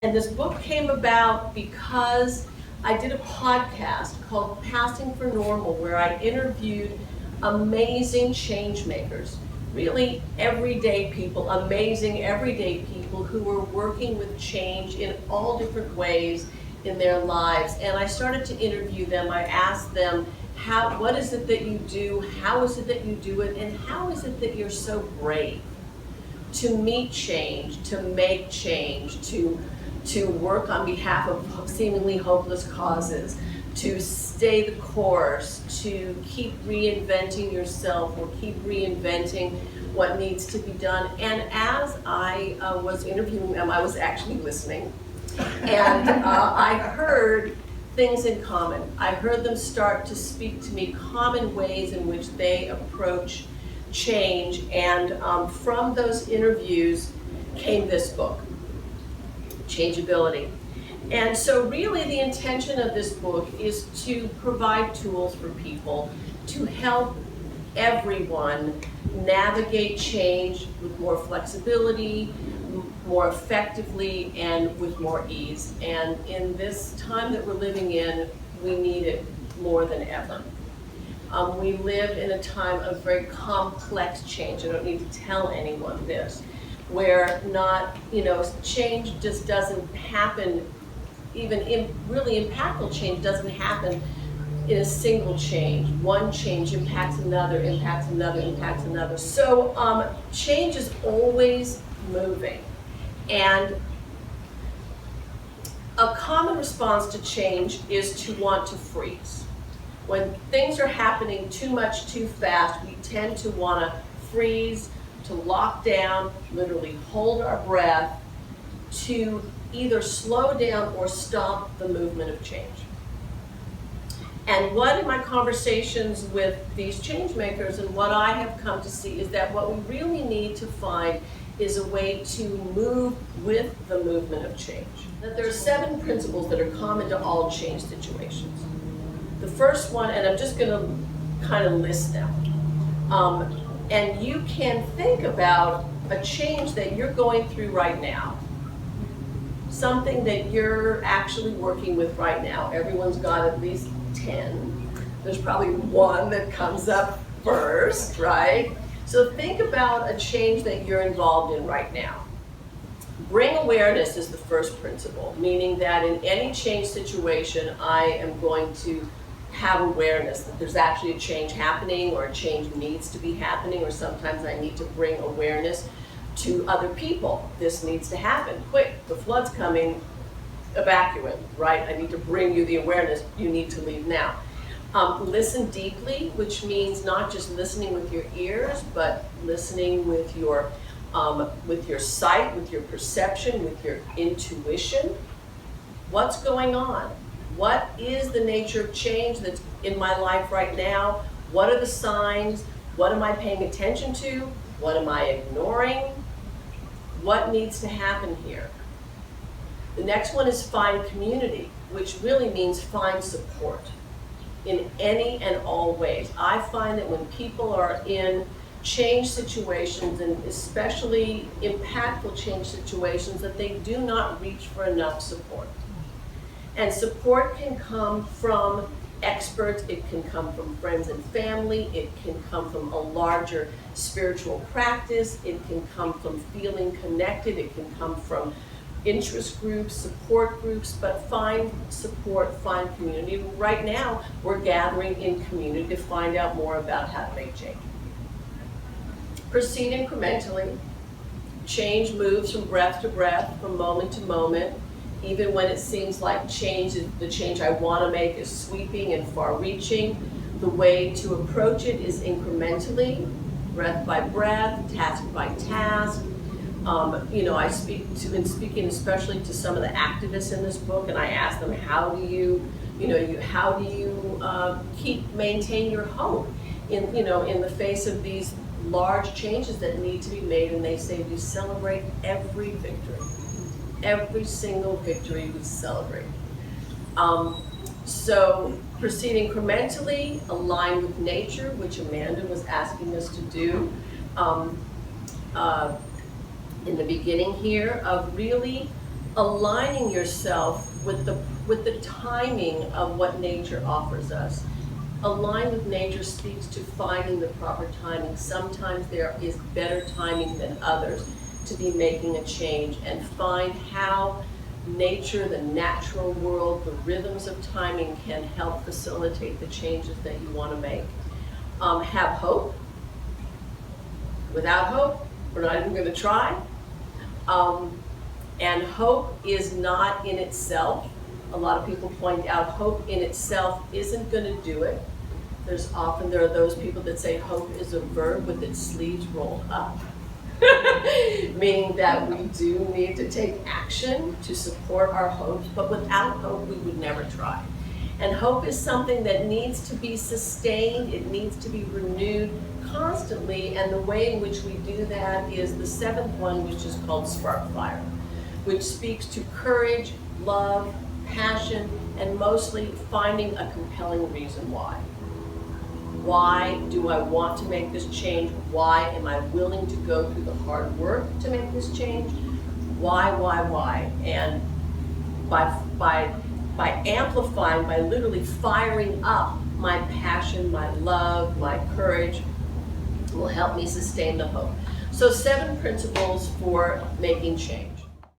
And this book came about because I did a podcast called Passing for Normal, where I interviewed amazing change makers, really everyday people, amazing everyday people who were working with change in all different ways in their lives. And I started to interview them. I asked them, what is it that you do? How is it that you do it? And how is it that you're so brave to meet change, to make change, to work on behalf of seemingly hopeless causes, to stay the course, to keep reinventing yourself or keep reinventing what needs to be done. And as I was interviewing them, I was actually listening. And I heard things in common. I heard them start to speak to me common ways in which they approach change. And from those interviews came this book, ChangeAbility. And so really the intention of this book is to provide tools for people to help everyone navigate change with more flexibility, more effectively, and with more ease. And in this time that we're living in, we need it more than ever. We live in a time of very complex change. I don't need to tell anyone this, where change just doesn't happen. Even really impactful change doesn't happen in a single change. One change impacts another, impacts another, impacts another. So change is always moving. And a common response to change is to want to freeze. When things are happening too much, too fast, we tend to want to freeze, to lock down, literally hold our breath, to either slow down or stop the movement of change. And what in my conversations with these change makers and what I have come to see is that what we really need to find is a way to move with the movement of change. That there are 7 principles that are common to all change situations. The first one, and I'm just going to kind of list them, and you can think about a change that you're going through right now, something that you're actually working with right now. Everyone's got at least 10. There's probably one that comes up first, right? So think about a change that you're involved in right now. Bring awareness is the first principle, meaning that in any change situation, I am going to have awareness that there's actually a change happening, or a change needs to be happening, or sometimes I need to bring awareness to other people. This needs to happen. Quick, the flood's coming, evacuate, right? I need to bring you the awareness, you need to leave now. Listen deeply, which means not just listening with your ears, but listening with your sight, with your perception, with your intuition. What's going on? What is the nature of change that's in my life right now? What are the signs? What am I paying attention to? What am I ignoring? What needs to happen here? The next one is find community, which really means find support in any and all ways. I find that when people are in change situations, and especially impactful change situations, that they do not reach for enough support. And support can come from experts, it can come from friends and family, it can come from a larger spiritual practice, it can come from feeling connected, it can come from interest groups, support groups, but find support, find community. Right now, we're gathering in community to find out more about how to make change. Proceed incrementally. Change moves from breath to breath, from moment to moment. Even when it seems like the change I want to make is sweeping and far-reaching, the way to approach it is incrementally, breath by breath, task by task. I been speaking especially to some of the activists in this book, and I ask them, how do you maintain your hope in the face of these large changes that need to be made? And they say we celebrate every victory. Every single victory we celebrate. So proceed incrementally, align with nature, which Amanda was asking us to do in the beginning here, of really aligning yourself with the timing of what nature offers us. Align with nature speaks to finding the proper timing. Sometimes there is better timing than others to be making a change, and find how nature, the natural world, the rhythms of timing can help facilitate the changes that you want to make. Have hope. Without hope, we're not even going to try. And hope is not in itself. A lot of people point out hope in itself isn't going to do it. There are those people that say hope is a verb with its sleeves rolled up. Meaning that we do need to take action to support our hopes, but without hope we would never try. And hope is something that needs to be sustained, it needs to be renewed constantly, and the way in which we do that is the seventh one, which is called Spark Fire, which speaks to courage, love, passion, and mostly finding a compelling reason why. Why do I want to make this change? Why am I willing to go through the hard work to make this change? Why? And by amplifying, by literally firing up my passion, my love, my courage, will help me sustain the hope. So 7 principles for making change.